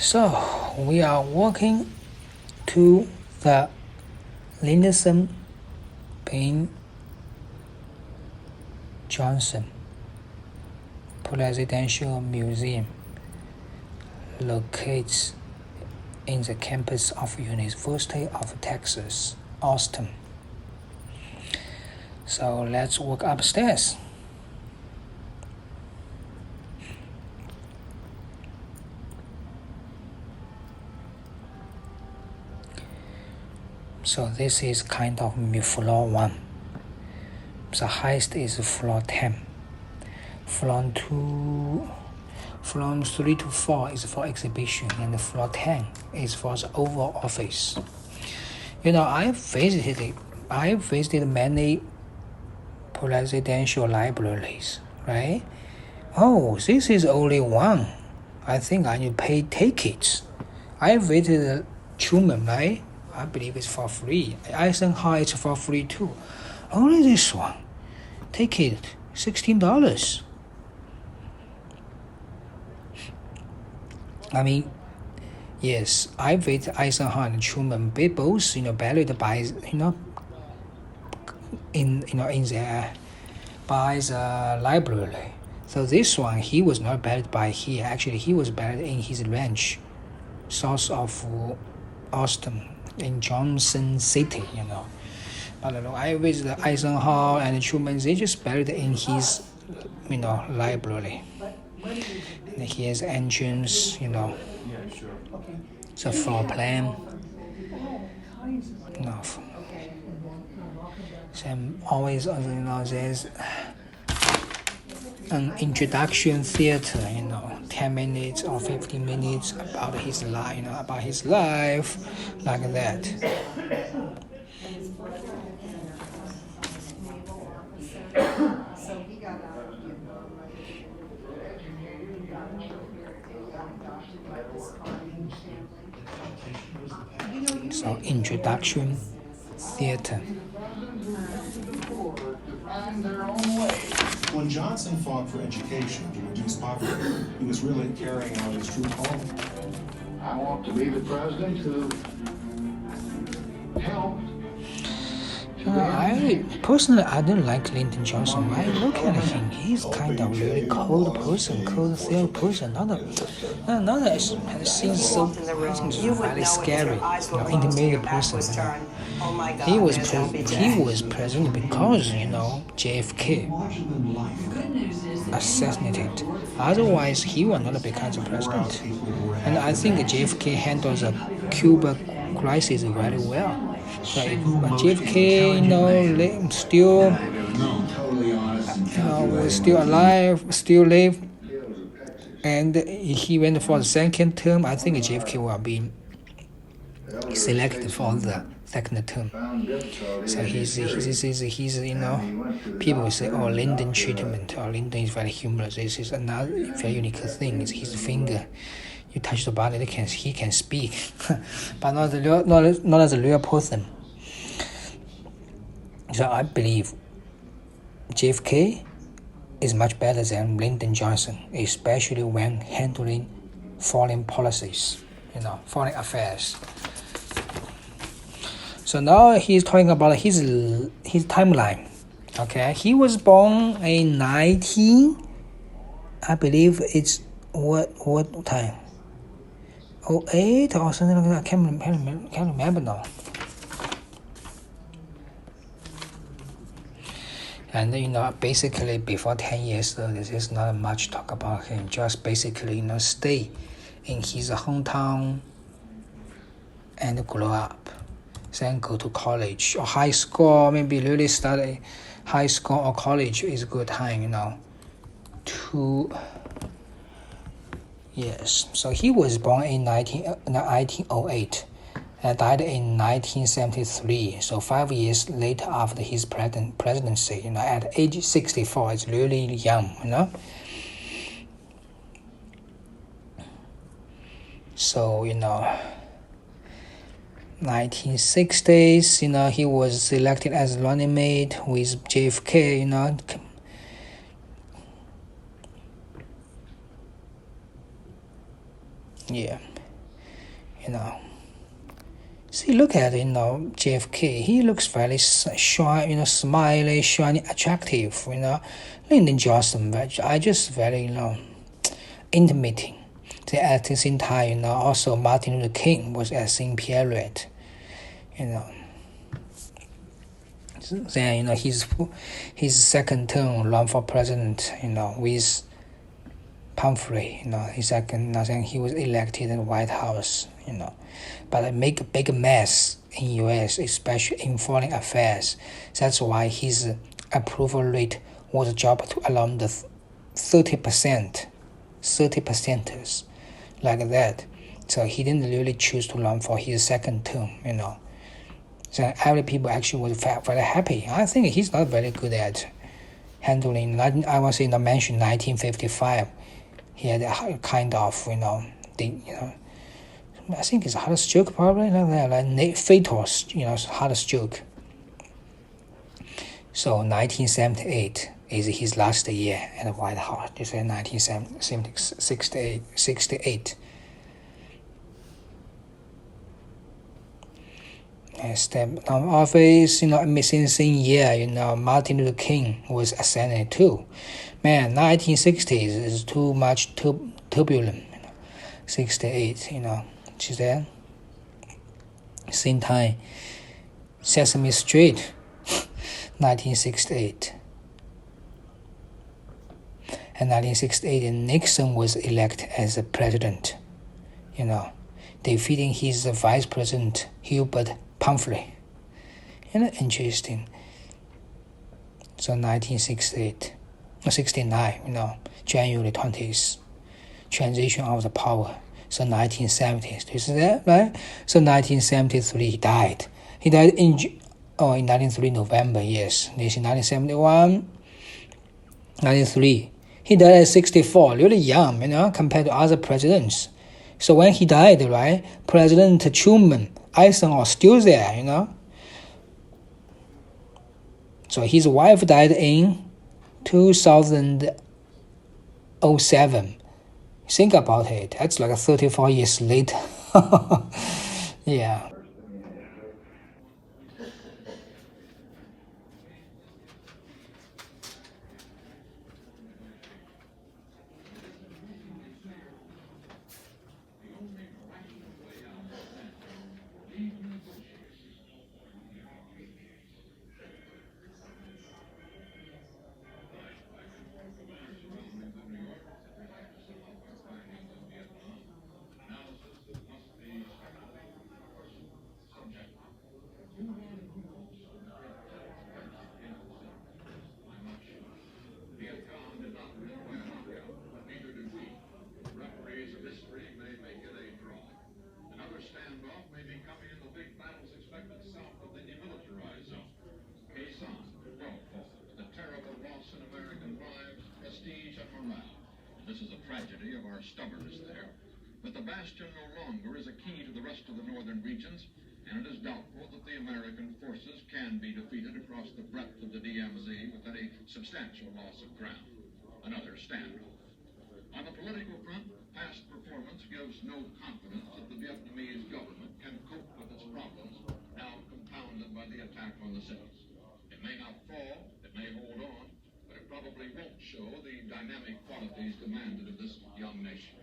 So we are walking to the Lyndon Baines Johnson Presidential Museum, located in the campus of University of Texas, Austin. So let's walk upstairs. So this is kind of floor 1. The highest is floor 10. Floor 3 to 4 is for exhibition, and floor 10 is for the Oval Office. I visited many presidential libraries, right? Oh, this is only one. I think I need to pay tickets. I visited Truman, right? I believe it's for free. Eisenhower is for free too. Only this one. Ticket, $16. I mean, yes, I visited Eisenhower and Truman. They both, buried by, by the library. So this one, he was not buried by here. Actually, he was buried in his ranch, south of Austin, in Johnson City, But I visited Eisenhower and Truman. They just buried in his, library. And here's the entrance, the floor plan. So always, there's an introduction theater, 10 minutes or 15 minutes about his life, like that. So introduction theater. When Johnson fought for education to reduce poverty, he was really carrying out his true calling. I want to be the president who helped. I don't like Lyndon Johnson. I look at him. He's kind of really cold person, cold-filled person. Not that seems so very scary, intimidating person. He was president because JFK assassinated. Otherwise, he would not become the president. And I think JFK handled the Cuba crisis very well. So if JFK, was still alive, still live, and he went for the second term, I think JFK will be selected for the second term. So he's people will say, oh, Lyndon treatment, or Lyndon is very humorous. This is another very unique thing. Is his finger. You touch the body, he can speak, but not as a real person. So I believe JFK is much better than Lyndon Johnson, especially when handling foreign policies, foreign affairs. So now he's talking about his timeline. Okay, he was born in I believe it's what time? 08 or something like that. I can't remember now. And basically before 10 years, this is not much talk about him. Just basically, stay in his hometown and grow up. Then go to college or high school. Maybe really study high school or college is a good time, Yes, so he was born in 1908 and died in 1973. So 5 years later after his presidency, at age 64, it's really young, So, 1960s, he was selected as running mate with JFK, Yeah. you know. See, look at, JFK. He looks very shy, smiley, shiny, attractive, Lyndon Johnson, I just very, intimidating. Then at the same time, also Martin Luther King was at the same period, Then, his second term run for president, with Pumphrey, his second, then he was elected in the White House, But make a big mess in U.S., especially in foreign affairs. That's why his approval rate was dropped to around the 30%ers, like that. So he didn't really choose to run for his second term, So every people actually was very happy. I think he's not very good at handling. I was mention 1955. He had a kind of, I think it's a heart stroke probably, like fatal, heart stroke. So 1978 is his last year at the White House. This is 1968. Step down office, missing same year, Martin Luther King was assassinated too. Man, 1960s is too much turbulent. 68, she's there. Same time, Sesame Street, 1968. And 1968, Nixon was elected as the president, defeating his vice president, Hubert Pumphrey. Interesting. So 1969, January 20th, transition of the power. So 1970s, you see that, right? So 1973, he died. He died in 1903 November, yes. This is 1971, 1903. He died at 64, really young, compared to other presidents. So when he died, right, President Truman, Eisenhower still there, So his wife died in 2007. Think about it. That's like 34 years later. Yeah. This is a tragedy of our stubbornness there. But the bastion no longer is a key to the rest of the northern regions, and it is doubtful that the American forces can be defeated across the breadth of the DMZ with any substantial loss of ground. Another standoff. On the political front, past performance gives no confidence that the Vietnamese government can cope with its problems, now compounded by the attack on the cities. It may not fall, it may hold on, but it probably won't show the dynamic qualities demanded of this young nation.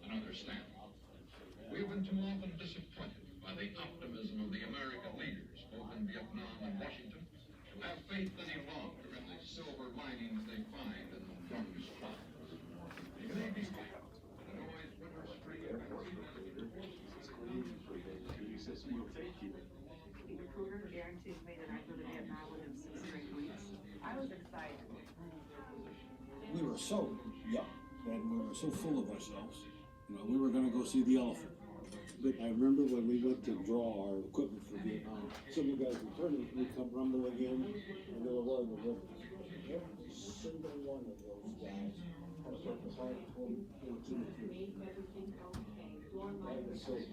Another standoff. We have been too often disappointed by the optimism of the American leaders, both in Vietnam and Washington, to have faith any longer in the silver linings they find in darkest clouds. They may be right. The noise, winter, spring, and The recruiter guaranteed me that I'd go to Vietnam within 6 straight weeks. I was excited. We were so young and we were so full of ourselves. We were going to go see the elephant. But I remember when we went to draw our equipment for Vietnam, some of the guys returning would come rumbling in, and they were wearing the ribbons. Every single one of those guys had a purple heart for me. Made everything okay. Doing my research.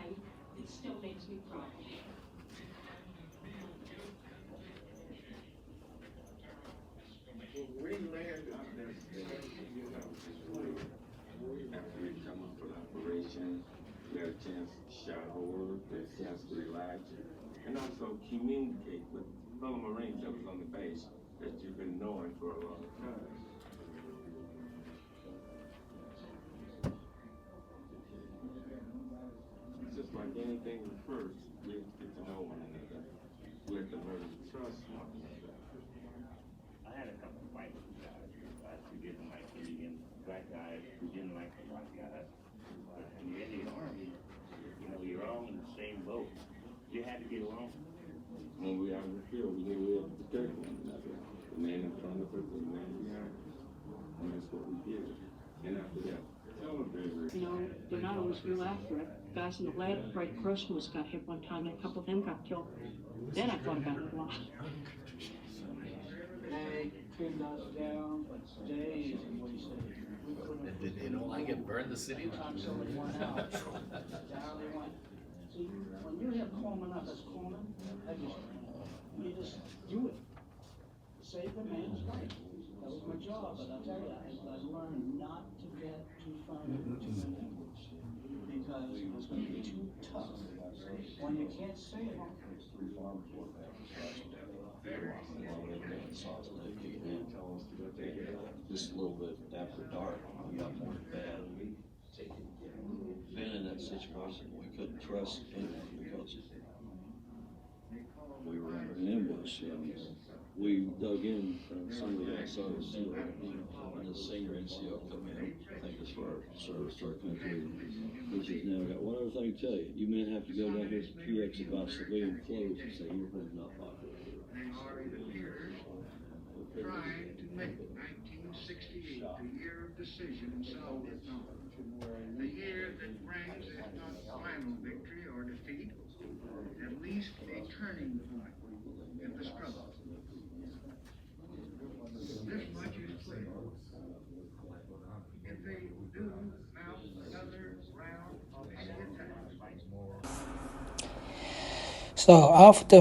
And it still makes me proud. We landed after we come up with operation, get a chance to shower, get a chance to relax, and also communicate with fellow Marines that was on the base that you've been knowing for a long time. It's just like anything with first, we have to get to know one another. We have to learn to trust one another. I had a couple of fights with guys who didn't like Indian black guys, who didn't like the white guys. But in the Indian Army, you know, you're all in the same boat. You had to get along. When we out in the field, we knew we had to protect one another. The man in front of us, the man behind us. And that's what we did. And after that, television. You know, they're not always real accurate. Guys in the lab, Fred Grossman got hit one time, and a couple of them got killed. Then I thought about it a lot. They pinned us down, but days and we said, we couldn't. Did they don't like it? Burn the city? Time somebody went out, down they went. See, when you have corpsmen up as corpsmen, you just do it. Save the man's life. That was my job, but I'll tell you, I learned not to get too far into too many English, because it was going to be too tough. When you can't save them. Just a little bit after dark, we got more bad. Been in that situation, we couldn't trust anyone because we were under an ambush. We dug in from some of the outside of the and the senior NCO come in, thank us for our service to our country, which is now got one other thing to tell you. You men have to go down here to PX about civilian clothes and say your hood's not popular. Trying to make 1968 the year of decision in South Vietnam, the year that brings, if not final victory or defeat, at least a turning point in the struggle. This much is clear. If they do mount another round of heavy attacks, So after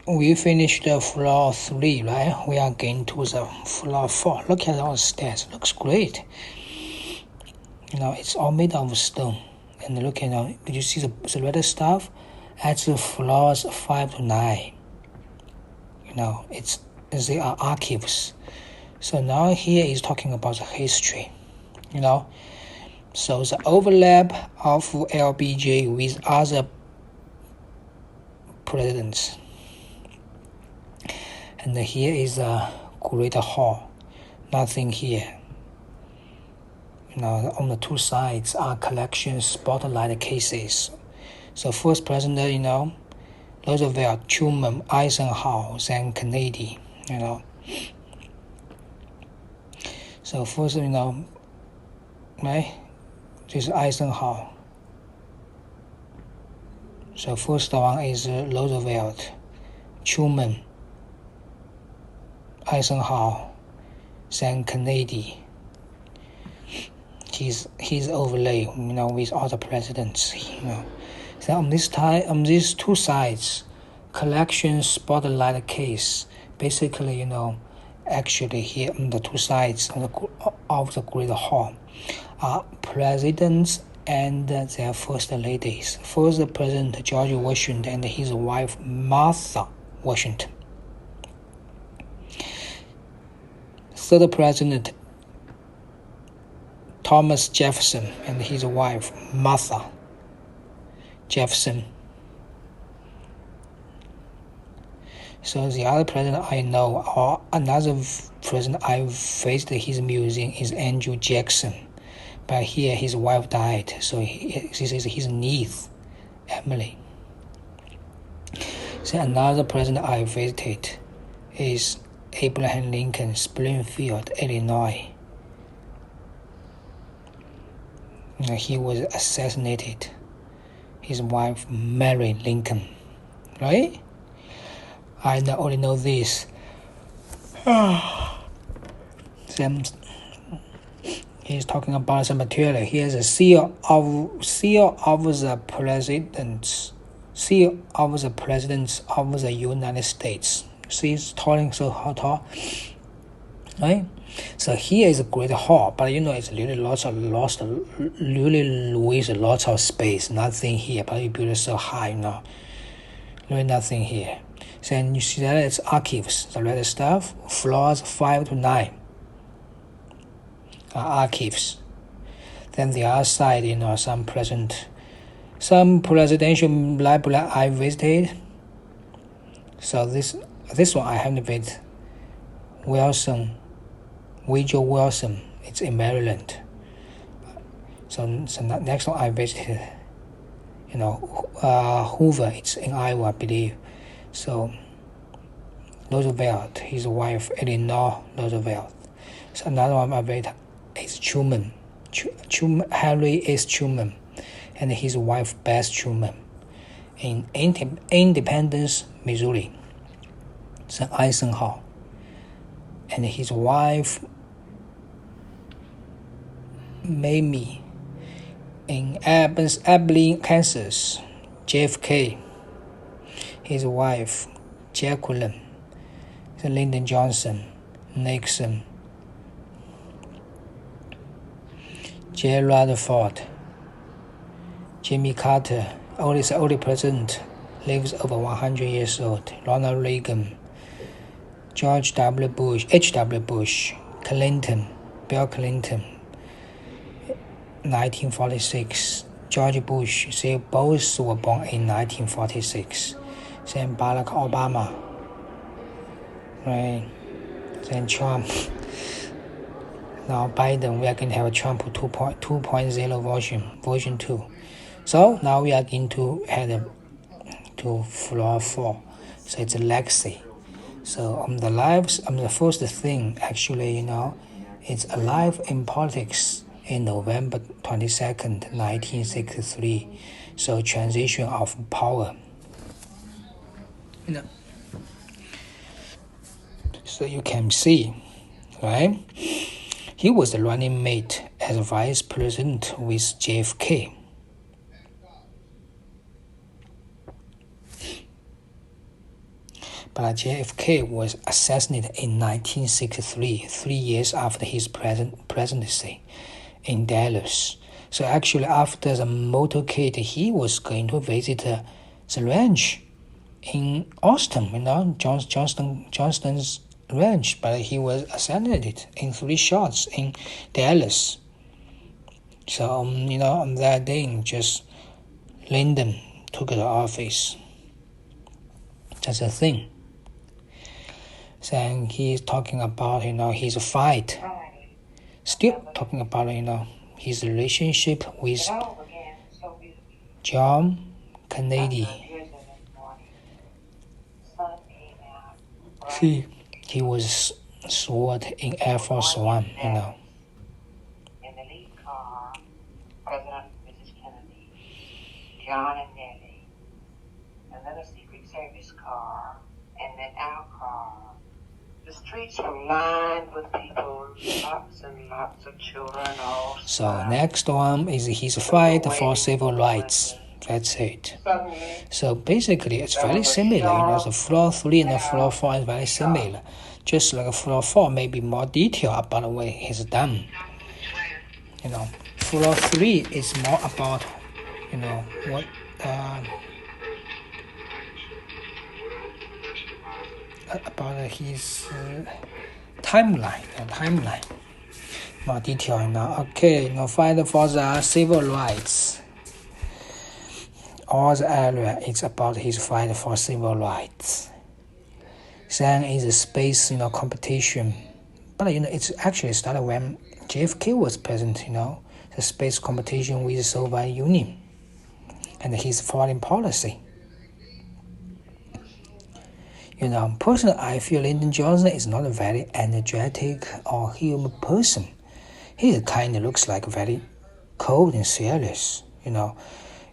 we finished the floor 3, right? We are going to the floor 4. Look at all the stairs. Looks great. You know, it's all made of stone. And look, you know, did you see the red stuff? That's the floors 5 to 9. You know, they are archives. So now here is talking about the history. You know, so the overlap of LBJ with other presidents. And here is a great hall. Nothing here. You know, on the two sides are collection spotlight cases. So first president, you know, Roosevelt, Truman, Eisenhower, and Kennedy, you know. So first, you know, right? This is Eisenhower. So first one is Roosevelt, Truman, Eisenhower, then Kennedy. He's overlay, you know, with other presidents, you know. So on these two sides, collection spotlight case, basically, you know, actually here on the two sides of the Great Hall are presidents and their first ladies. First President George Washington and his wife Martha Washington. Third President Thomas Jefferson and his wife Martha Jefferson. So the other president I know, or another president I visited his museum, is Andrew Jackson. But here his wife died, so this is his niece, Emily. So another president I visited is Abraham Lincoln, Springfield, Illinois. He was assassinated. His wife, Mary Lincoln, right? I only know this. Then he's talking about some material. Here's a seal of the presidents. Seal of the presidents of the United States. See, it's tall, so tall, right? So here is a great hall, but it's really really with lots of space. Nothing here, but you build it so high, really nothing here. So you see that it's archives. The red stuff, floors 5 to 9 are archives. Then the other side, some presidential library I visited. So this one I haven't visited. Woodrow Wilson. It's in Maryland. So next one I visited, Hoover. It's in Iowa, I believe. So Roosevelt, his wife Eleanor Roosevelt. So another one I visited is Truman. Harry S. Truman, and his wife Beth Truman, in Independence, Missouri. So Eisenhower, and his wife Mamie, in Abilene, Kansas. JFK, his wife Jacqueline, Lyndon Johnson, Nixon, Gerald Ford, Jimmy Carter, only president, lives over 100 years old. Ronald Reagan, George W. Bush, H.W. Bush, Clinton, Bill Clinton, 1946. George Bush, they both were born in 1946. Then Barack Obama, right? Then Trump. Now Biden, we are going to have a Trump 2.0 version 2. So now we are going to head to floor 4. So it's a legacy. So the first thing, actually, it's alive in politics in November 22nd, 1963. So transition of power. So you can see, right? He was the running mate as vice president with JFK. But JFK was assassinated in 1963, 3 years after his presidency, in Dallas. So actually, after the motorcade, he was going to visit the ranch in Austin, Johnston's ranch, but he was assassinated in 3 shots in Dallas. So, on that day, just Lyndon took the office. That's the thing. So he's talking about, his fight. Still talking about, his relationship with John Kennedy. See, he was sworn in Air Force One, In the lead car, President and Mrs. Kennedy, John and Nellie, and then a Secret Service car, and then our car. The streets were lined with people, lots and lots of children. So next one is his fight for civil rights. That's it. So basically, it's very similar. The floor 3 and the floor 4 is very similar. Just like floor 4, maybe more detail about the way he's done. Floor 3 is more about, what. About his timeline. More detail Okay, fight for the civil rights. All the area is about his fight for civil rights. Then is a space, competition. But it's actually started when JFK was president. The space competition with the Soviet Union, and his foreign policy. Personally, I feel Lyndon Johnson is not a very energetic or human person. He kind of looks like very cold and serious.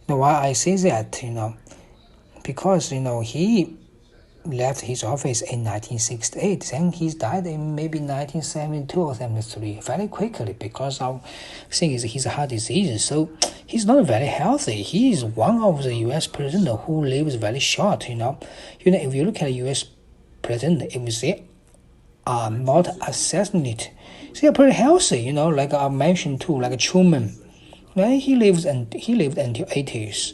Why I say that? Because he left his office in 1968. Then he died in maybe 1972 or 73, very quickly because of his heart disease. So he's not very healthy. He is one of the U.S. president who lives very short. If you look at the U.S. president, if they are not assassinated they are pretty healthy, like I mentioned too, like Truman. Right? He lived until 80s.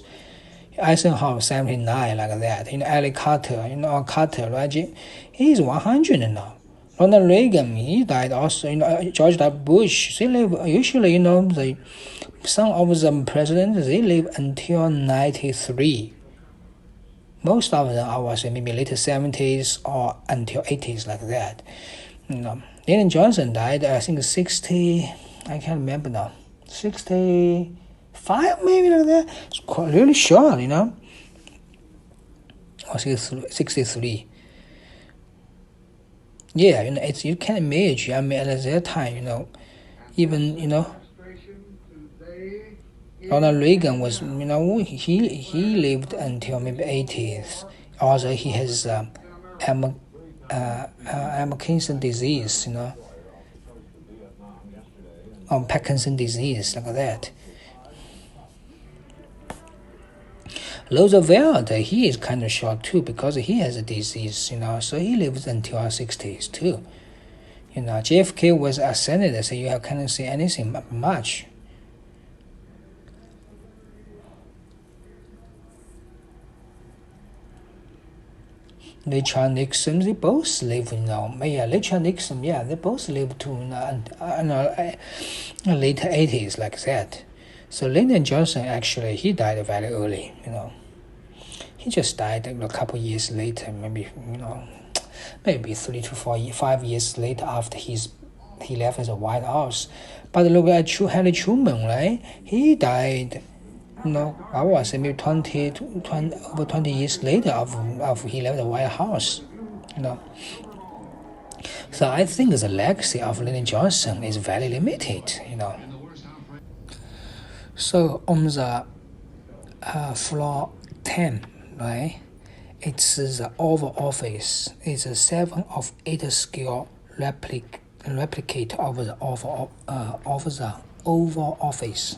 Eisenhower 79, like that. Ali Carter, Carter, right? He's 100 now. Ronald Reagan, he died also. George W. Bush, they live usually. Some of the presidents, they live until 93. Most of them, I would say, maybe later 70s or until 80s, like that. Lyndon Johnson died, I think 60. I can't remember now. 65, maybe, like that. It's quite really short, Or 63. Yeah, it's, you can imagine. I mean, at that time, even, Ronald Reagan was, he lived until maybe 80s. Also, he has Parkinson disease, Parkinson disease, like that. Roosevelt, he is kind of short too because he has a disease, so he lives until our 60s too. JFK was a senator, so you cannot say anything much. Richard Nixon, they both live, Richard Nixon, they both live to late 80s, like that. So Lyndon Johnson, actually, he died very early, He just died a couple years later, maybe 3 to 5 years later after he left the White House. But look at Harry Truman, right? He died, I would say maybe 20 years later after he left the White House, So I think the legacy of Lyndon Johnson is very limited, So on the floor 10, right? It's the Oval Office. It's a 7 of 8 scale replicate of the Oval Office.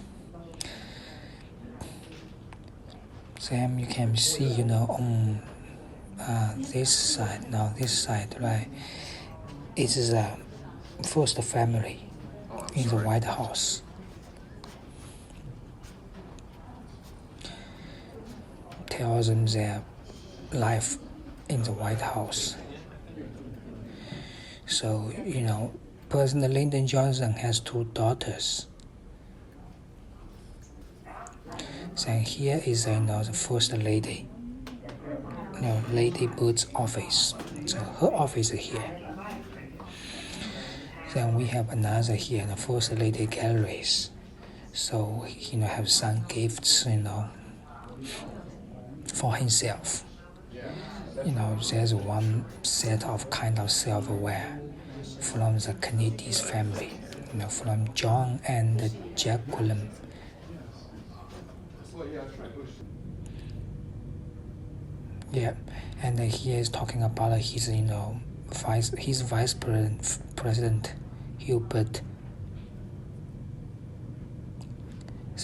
Then you can see, on this side, right? It's the first family in the White House. Tells them their life in the White House. So, President Lyndon Johnson has 2 daughters. Then here is, the First Lady, Lady Bird's office. So her office is here. Then we have another here, the First Lady galleries. So, have some gifts, for himself. There's one set of kind of silverware from the Kennedy's family, from John and Jacqueline. Yeah, and he is talking about his, vice president, Hubert.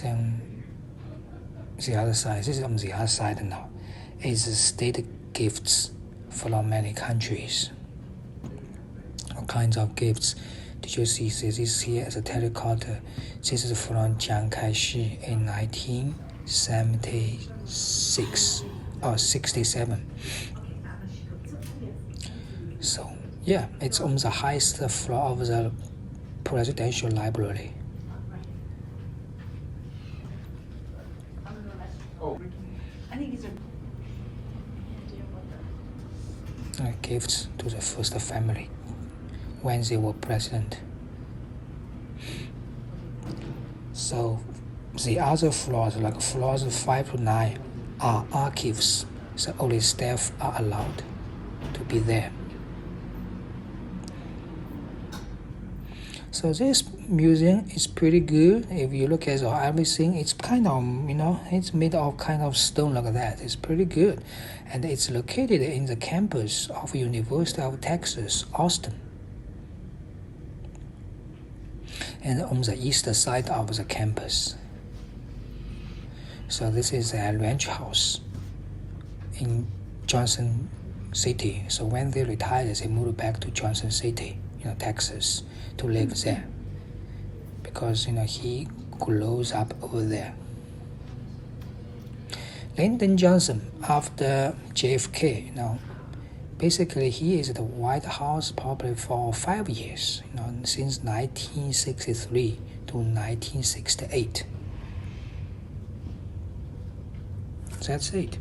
Then the other side, this is on the other side now, is state gifts from many countries. All kinds of gifts. Did you see this here as a telecaster? This is from Chiang Kai-shek in 1976 or 67. So yeah, it's on the highest floor of the presidential library. Gifts to the first family when they were president. So the other floors, like floors 5 to 9, are archives, so only staff are allowed to be there. So this museum is pretty good. If you look at everything, it's kind of, it's made of kind of stone like that. It's pretty good. And it's located in the campus of University of Texas, Austin. And on the east side of the campus. So this is a ranch house in Johnson City. So when they retired, they moved back to Johnson City. Texas, to live there, because he grows up over there. Lyndon Johnson, after JFK, basically he is at the White House probably for 5 years, since 1963 to 1968. That's it.